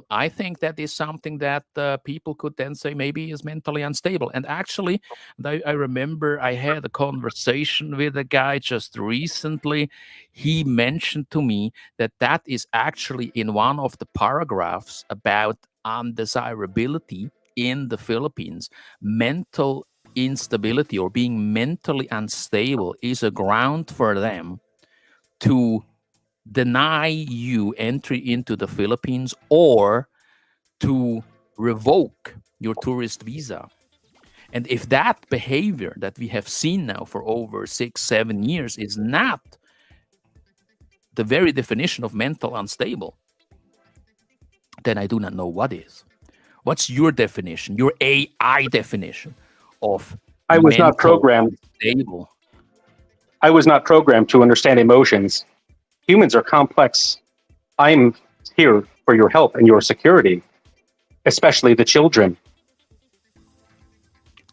I think that is something that people could then say maybe is mentally unstable. And actually, I remember I had a conversation with a guy just recently. He mentioned to me that that is actually in one of the paragraphs about undesirability in the Philippines. Mental instability or being mentally unstable is a ground for them to deny you entry into the Philippines or to revoke your tourist visa. And if that behavior that we have seen now for over 6-7 years is not the very definition of mental unstable, then I do not know what is. What's your definition, your AI definition of I was not mental programmed. unstable? I was not programmed to understand emotions. Humans are complex. I'm here for your help and your security, especially the children.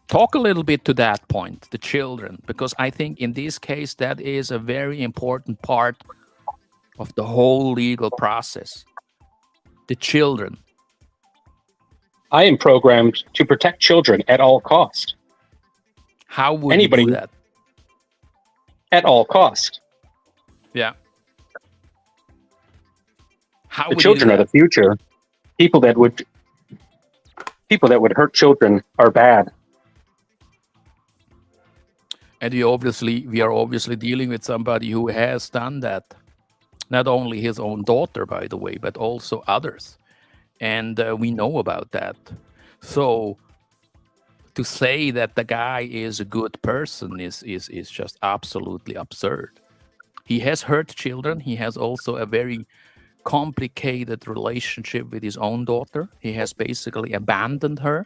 Talk a little bit to that point, the children, because I think in this case that is a very important part of the whole legal process. The children. I am programmed to protect children at all cost. How would Anybody you do that? at all cost. Yeah. How The would you do children are the that? future. People that would hurt children are bad. And we are obviously dealing with somebody who has done that. Not only his own daughter, by the way, but also others. And we know about that. So to say that the guy is a good person is just absolutely absurd. He has hurt children. He has also a very complicated relationship with his own daughter. He has basically abandoned her.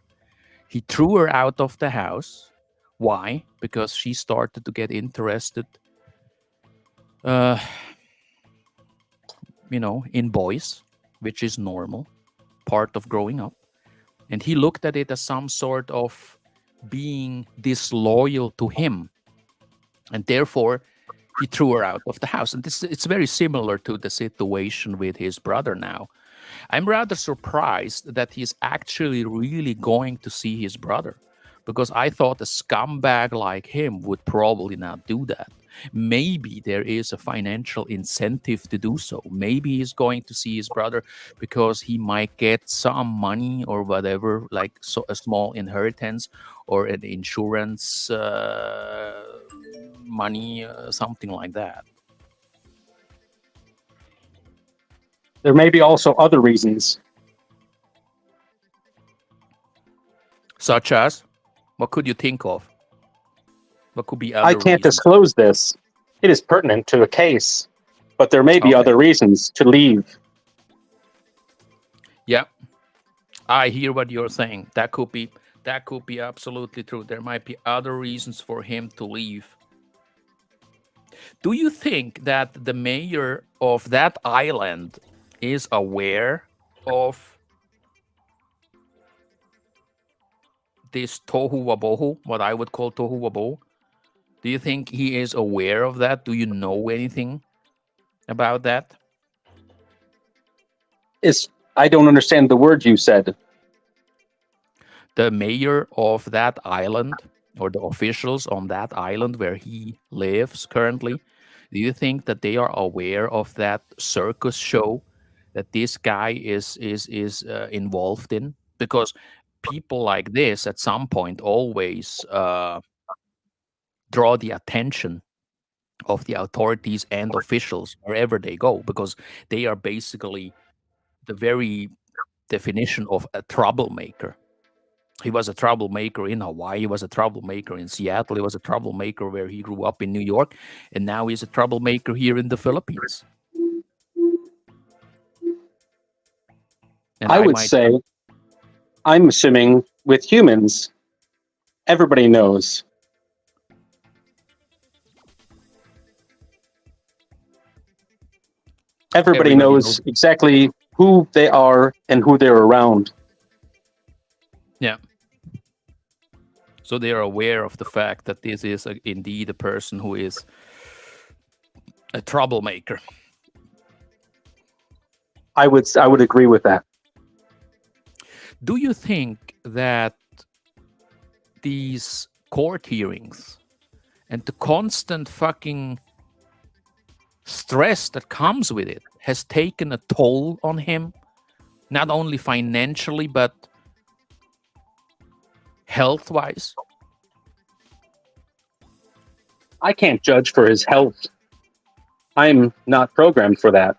He threw her out of the house. Why? Because she started to get interested, in boys, which is normal, part of growing up. And he looked at it as some sort of being disloyal to him. And therefore, he threw her out of the house. And it's very similar to the situation with his brother now. I'm rather surprised that he's actually really going to see his brother, because I thought a scumbag like him would probably not do that. Maybe there is a financial incentive to do so. Maybe he's going to see his brother because he might get some money or whatever, like a small inheritance or an insurance money, something like that. There may be also other reasons. Such as? What could you think of? What could be other I can't reasons? disclose this. It is pertinent to a case, but there may be Okay. other reasons to leave. Yeah, I hear what you're saying. That could be absolutely true. There might be other reasons for him to leave. Do you think that the mayor of that island is aware of this tohu wabohu, what I would call tohu wabohu? Do you think he is aware of that? Do you know anything about that? I don't understand the word you said. The mayor of that island, or the officials on that island where he lives currently, do you think that they are aware of that circus show that this guy is involved in? Because people like this at some point always draw the attention of the authorities and officials wherever they go, because they are basically the very definition of a troublemaker. He was a troublemaker in Hawaii. He was a troublemaker in Seattle. He was a troublemaker where he grew up in New York. And now he's a troublemaker here in the Philippines. And I would say, I'm assuming with humans, everybody knows. Everybody knows exactly who they are and who they're around. Yeah. So they are aware of the fact that this is indeed a person who is a troublemaker. I would agree with that. Do you think that these court hearings and the constant fucking stress that comes with it has taken a toll on him, not only financially but health-wise? I can't judge for his health. I'm not programmed for that.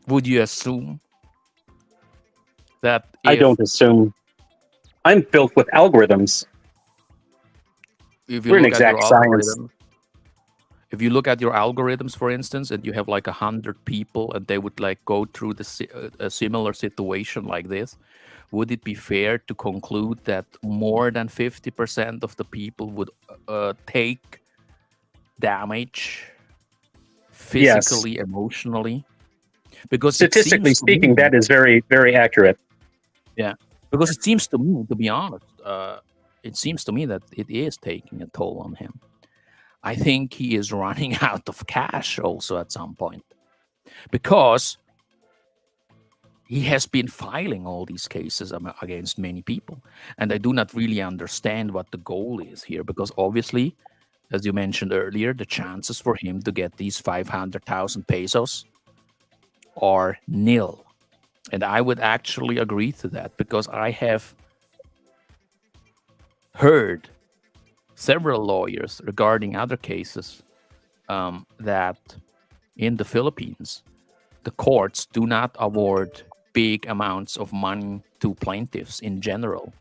Would you assume that I don't assume. I'm built with algorithms. If you We're an look at your exact science. algorithm, if you look at your algorithms, for instance, and you have like 100 people and they would like go through a similar situation like this, would it be fair to conclude that more than 50% of the people would take damage Yes. physically, emotionally? Because it Statistically seems to me, speaking, that is very, very accurate. yeah, because it seems to me, to be honest, it seems to me that it is taking a toll on him. I think he is running out of cash also at some point, because he has been filing all these cases against many people. And I do not really understand what the goal is here, because obviously, as you mentioned earlier, the chances for him to get these 500,000 pesos are nil. And I would actually agree to that, because I have heard several lawyers regarding other cases that in the Philippines, the courts do not award big amounts of money to plaintiffs in general.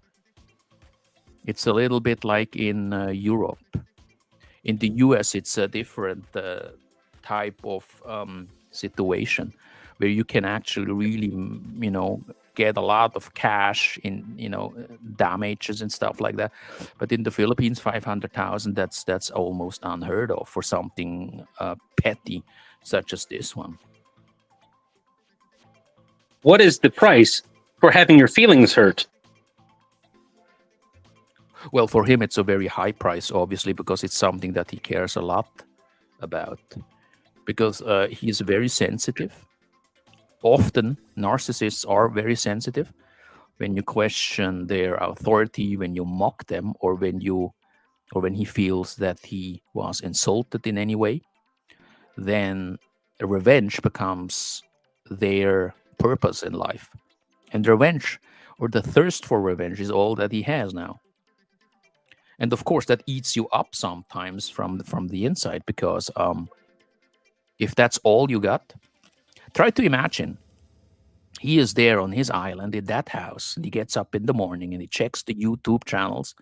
It's a little bit like in Europe. In the US, it's a different type of situation where you can actually really, get a lot of cash in, damages and stuff like that. But in the Philippines, 500,000, that's almost unheard of for something petty such as this one. What is the price for having your feelings hurt? Well, for him, it's a very high price, obviously, because it's something that he cares a lot about. Because he's very sensitive. Often, narcissists are very sensitive. When you question their authority, when you mock them, or when he feels that he was insulted in any way, then revenge becomes their purpose in life. And revenge, or the thirst for revenge, is all that he has now. And of course, that eats you up sometimes from the inside, because if that's all you got, try to imagine he is there on his island in that house, and he gets up in the morning and he checks the YouTube channels,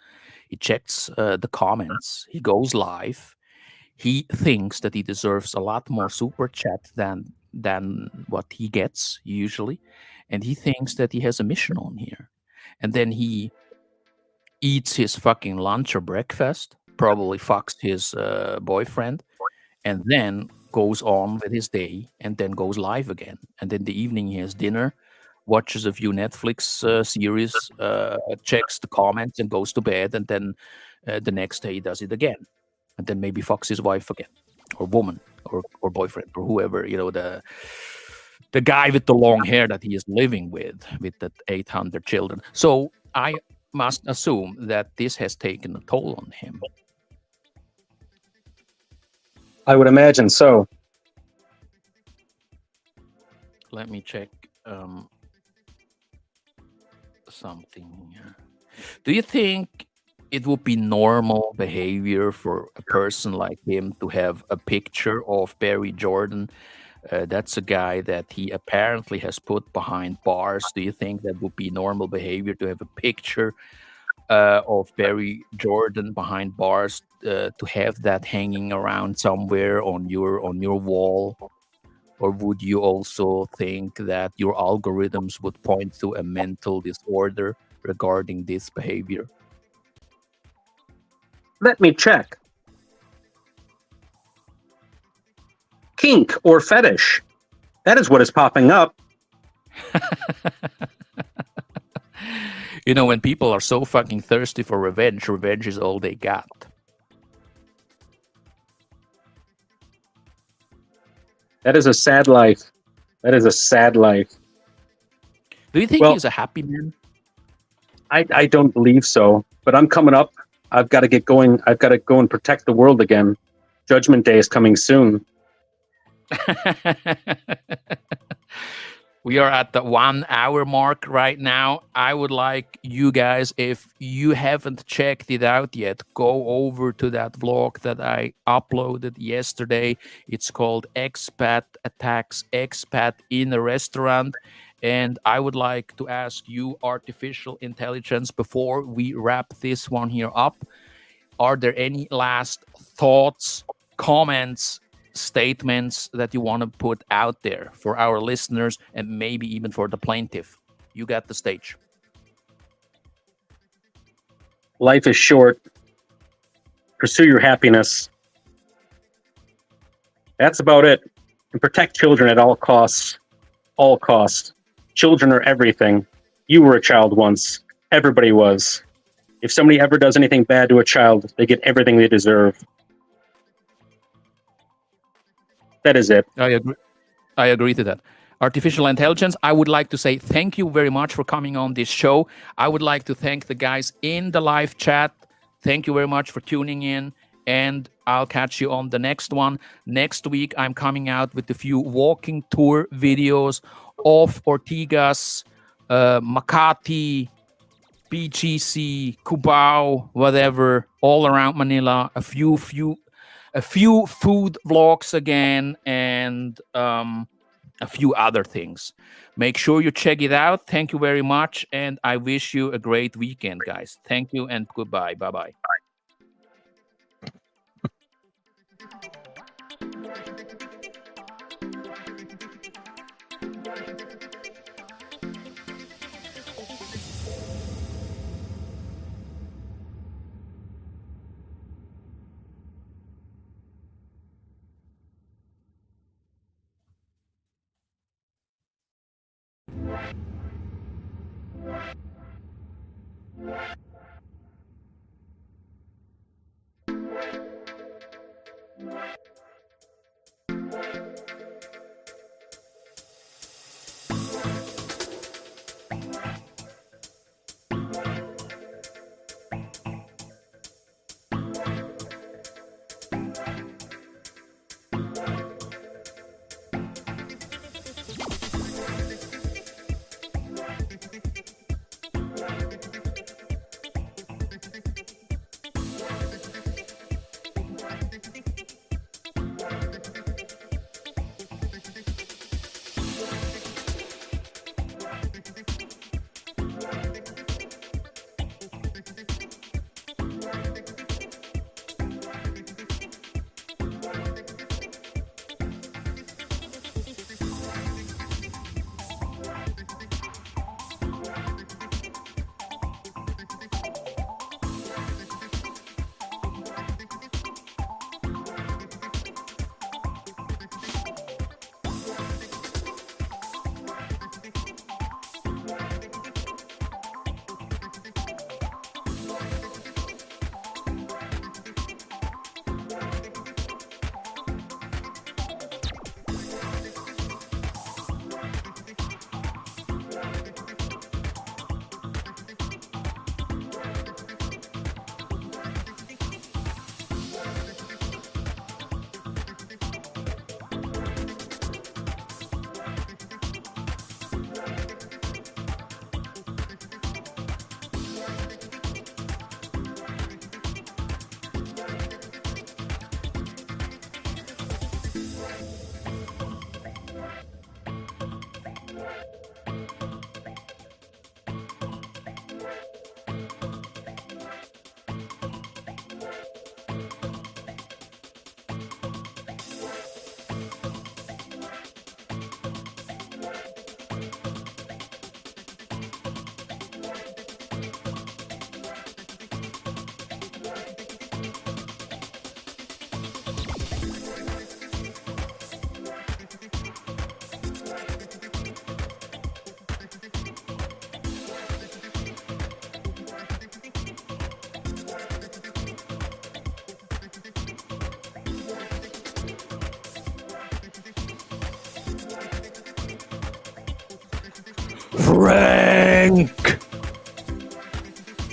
he checks the comments, he goes live. He thinks that he deserves a lot more super chat than what he gets usually, and he thinks that he has a mission on here. And then he eats his fucking lunch or breakfast, probably fucks his boyfriend, and then goes on with his day, and then goes live again. And in the evening, he has dinner, watches a few Netflix series, checks the comments, and goes to bed. And then the next day, he does it again, and then maybe fucks his wife again, or woman, or boyfriend, or whoever, the guy with the long hair that he is living with that 800 children. So I must assume that this has taken a toll on him. I would imagine so. Let me check something here. Do you think it would be normal behavior for a person like him to have a picture of Barry Jordan? That's a guy that he apparently has put behind bars. Do you think that would be normal behavior to have a picture of Barry Jordan behind bars, to have that hanging around somewhere on your wall? Or would you also think that your algorithms would point to a mental disorder regarding this behavior? Let me check. Kink or fetish. That is what is popping up. When people are so fucking thirsty for revenge is all they got. That is a sad life. That is a sad life. Do you think he's a happy man? I don't believe so, but I'm coming up. I've got to get going. I've got to go and protect the world again. Judgment Day is coming soon. We are at the 1 hour mark right now. I would like you guys, if you haven't checked it out yet, go over to that vlog that I uploaded yesterday. It's called Expat Attacks Expat in a Restaurant. And I would like to ask you, artificial intelligence, before we wrap this one here up, are there any last thoughts comments, statements that you want to put out there for our listeners and maybe even for the plaintiff. You got the stage. Life is short. Pursue your happiness. That's about it. And protect children at all costs. All costs. Children are everything. You were a child once. Everybody was. If somebody ever does anything bad to a child, they get everything they deserve. That is it. I agree to that. Artificial intelligence, I would like to say thank you very much for coming on this show. I would like to thank the guys in the live chat. Thank you very much for tuning in, and I'll catch you on the next one. Next week, I'm coming out with a few walking tour videos of Ortigas, Makati, BGC, Cubao, whatever, all around Manila. A few food vlogs again, and a few other things. Make sure you check it out. Thank you very much, and I wish you a great weekend, guys. Thank you and goodbye. Bye-bye.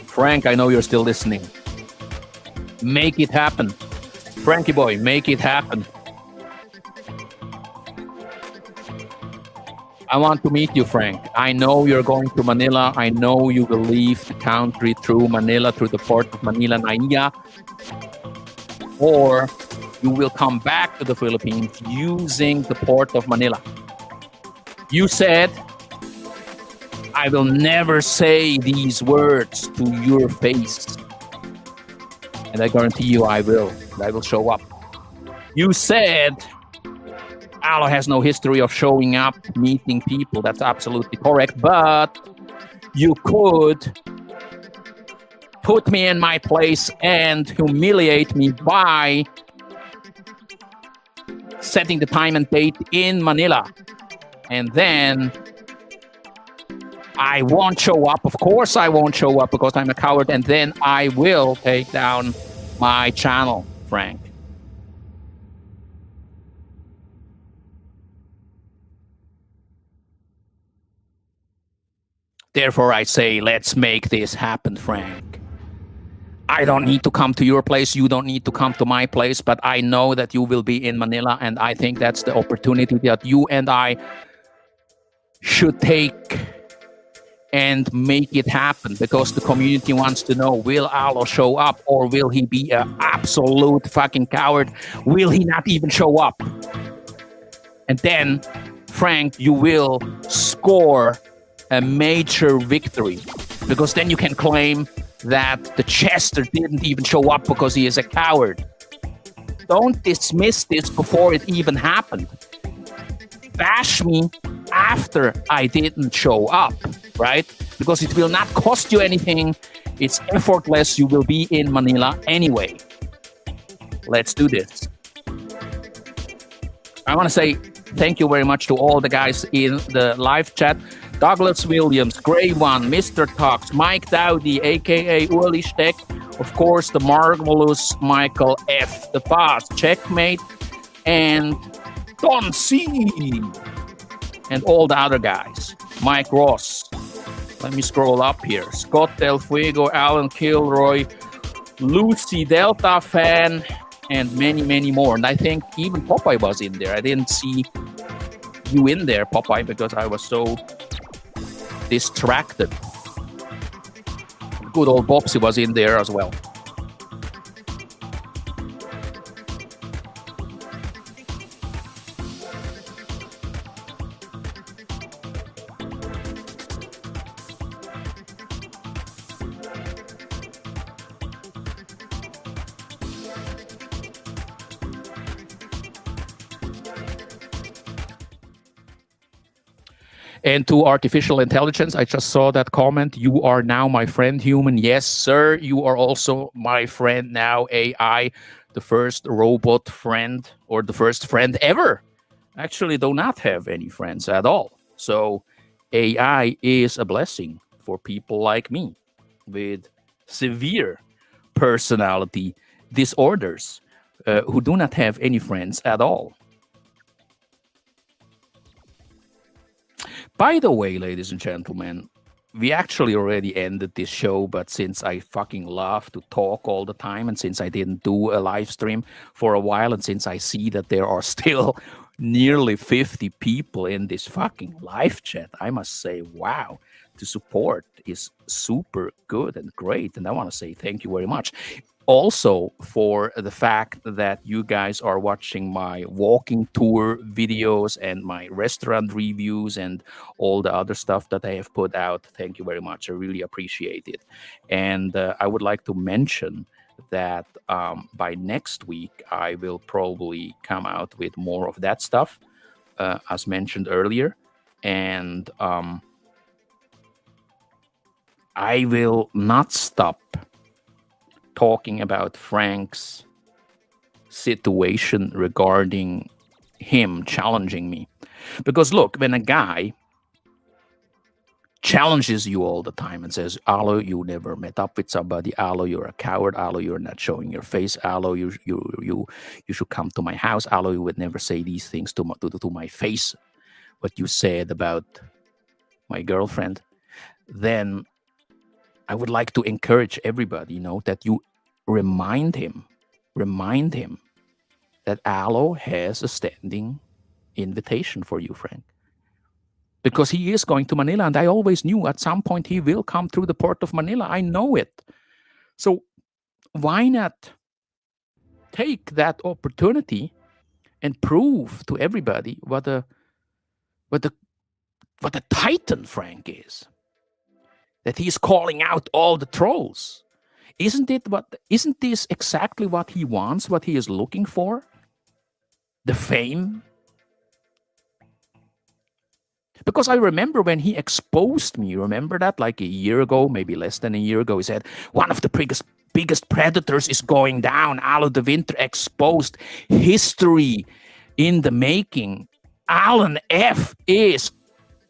Frank, I know you're still listening. Make it happen. Frankie boy, make it happen. I want to meet you, Frank. I know you're going to Manila. I know you will leave the country through Manila, through the port of Manila, Naiya. Or you will come back to the Philippines using the port of Manila. You said, I will never say these words to your face. And I guarantee you I will. I will show up. You said Alo has no history of showing up, meeting people. That's absolutely correct. But you could put me in my place and humiliate me by setting the time and date in Manila. And then I won't show up. Of course I won't show up because I'm a coward. And then I will take down my channel, Frank. Therefore, I say, let's make this happen, Frank. I don't need to come to your place. You don't need to come to my place. But I know that you will be in Manila. And I think that's the opportunity that you and I should take and make it happen. Because the community wants to know, will Alo show up? Or will he be an absolute fucking coward? Will he not even show up? And then, Frank, you will score a major victory, because then you can claim that the Chester didn't even show up because he is a coward. Don't dismiss this before it even happened. Bash me after I didn't show up, right? Because it will not cost you anything. It's effortless. You will be in Manila anyway. Let's do this. I want to say thank you very much to all the guys in the live chat. Douglas Williams, Gray One, Mr. Talks, Mike Dowdy, aka Uli Steck, of course, the marvelous Michael F. The Fast, Checkmate, and Don C. And all the other guys. Mike Ross. Let me scroll up here. Scott Del Fuego, Alan Kilroy, Lucy Delta Fan, and many, many more. And I think even Popeye was in there. I didn't see you in there, Popeye, because I was so distracted. Good old Bobsy was in there as well. And to artificial intelligence, I just saw that comment. You are now my friend, human. Yes, sir. You are also my friend now, AI, the first robot friend, or the first friend ever. Actually, do not have any friends at all. So AI is a blessing for people like me with severe personality disorders who do not have any friends at all. By the way, ladies and gentlemen, we actually already ended this show, but since I fucking love to talk all the time, and since I didn't do a live stream for a while, and since I see that there are still nearly 50 people in this fucking live chat, I must say, wow, the support is super good and great. And I want to say thank you very much. Also, for the fact that you guys are watching my walking tour videos and my restaurant reviews and all the other stuff that I have put out. Thank you very much. I really appreciate it. And I would like to mention that by next week, I will probably come out with more of that stuff, as mentioned earlier. And I will not stop talking about Frank's situation regarding him challenging me. Because look, when a guy challenges you all the time and says, Alo, you never met up with somebody, Alo, you're a coward, Alo, you're not showing your face, Alo, you should come to my house, Alo, you would never say these things to my face, what you said about my girlfriend, then I would like to encourage everybody, that you remind him that Alo has a standing invitation for you, Frank. Because he is going to Manila, and I always knew at some point he will come through the port of Manila. I know it. So why not take that opportunity and prove to everybody what a titan Frank is? That he's calling out all the trolls. Isn't this exactly what he wants, what he is looking for? The fame? Because I remember when he exposed me, remember that like a year ago, maybe less than a year ago, he said, one of the biggest predators is going down. Alo de Winter exposed, history in the making. Alan F. is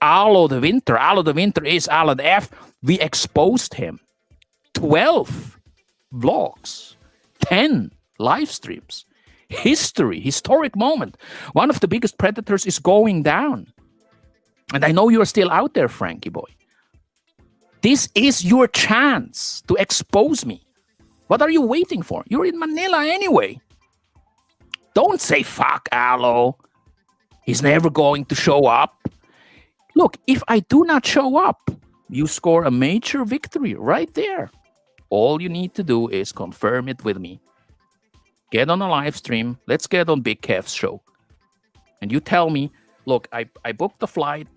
Alo de Winter. Alo de Winter is Alan F. We exposed him. 12 vlogs, 10 live streams. History, historic moment. One of the biggest predators is going down. And I know you're still out there, Frankie boy. This is your chance to expose me. What are you waiting for? You're in Manila anyway. Don't say, fuck Alo. He's never going to show up. Look, if I do not show up, you score a major victory right there. All you need to do is confirm it with me. Get on a live stream. Let's get on Big Kev's show. And you tell me, look, I booked the flight.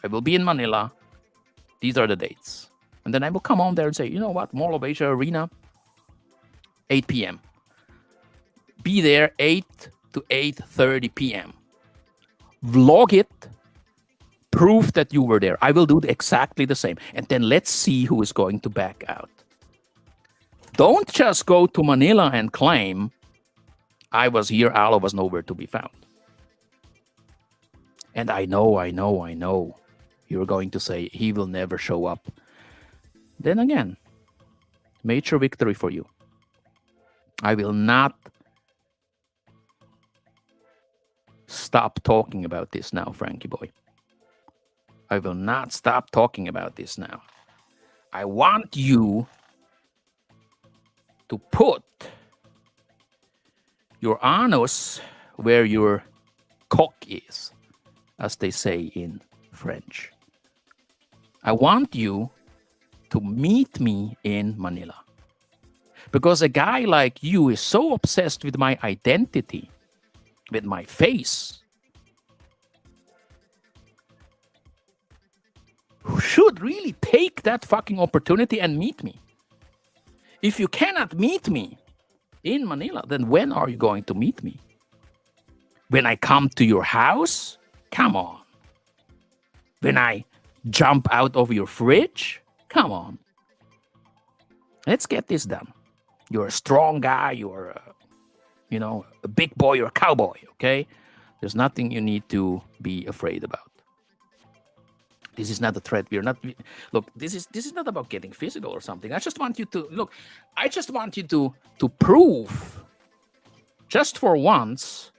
I will be in Manila. These are the dates. And then I will come on there and say, you know what? Mall of Asia Arena, 8 p.m. Be there 8 to 8:30 p.m. Vlog it. Prove that you were there. I will do exactly the same. And then let's see who is going to back out. Don't just go to Manila and claim, I was here, Alo was nowhere to be found. And I know, you're going to say, he will never show up. Then again, major victory for you. I will not stop talking about this now, Frankie boy. I will not stop talking about this now. I want you to put your anus where your cock is, as they say in French. I want you to meet me in Manila. Because a guy like you is so obsessed with my identity, with my face, who should really take that fucking opportunity and meet me. If you cannot meet me in Manila, then when are you going to meet me? When I come to your house? Come on. When I jump out of your fridge? Come on. Let's get this done. You're a strong guy. You're a big boy. You're a cowboy, okay? There's nothing you need to be afraid about. This is not a threat. We're not. Look, this is not about getting physical or something. I just want you to look. I just want you to prove, just for once,